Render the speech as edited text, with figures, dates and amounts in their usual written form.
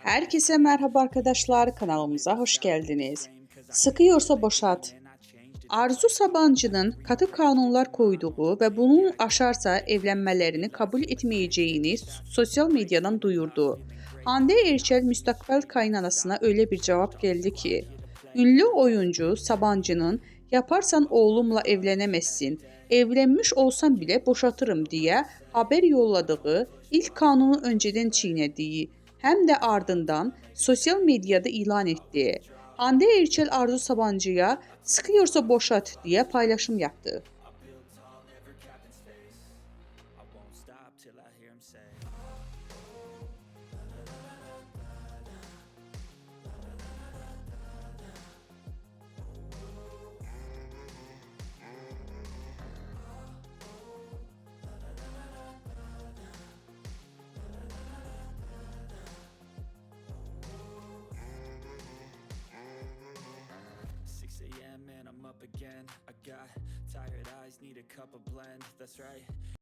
Herkese merhaba arkadaşlar, kanalımıza hoş geldiniz. Sıkıyorsa boşalt. Arzu Sabancı'nın katı kanunlar koyduğu ve bunun aşarsa evlenmelerini kabul etmeyeceğini sosyal medyadan duyurdu. Hande Erçel müstakbel kaynanasına öyle bir cevap geldi ki, ünlü oyuncu Sabancı'nın yaparsan oğlumla evlenemezsin, evlenmiş olsam bile boşatırım diye haber yolladığı ilk kanunu önceden çiğnediği hem de ardından sosyal medyada ilan etti. Hande Erçel Arzu Sabancı'ya sıkıyorsa boşat diye paylaşım yaptı. And I'm up again. I got tired eyes, need a cup of blend. That's right.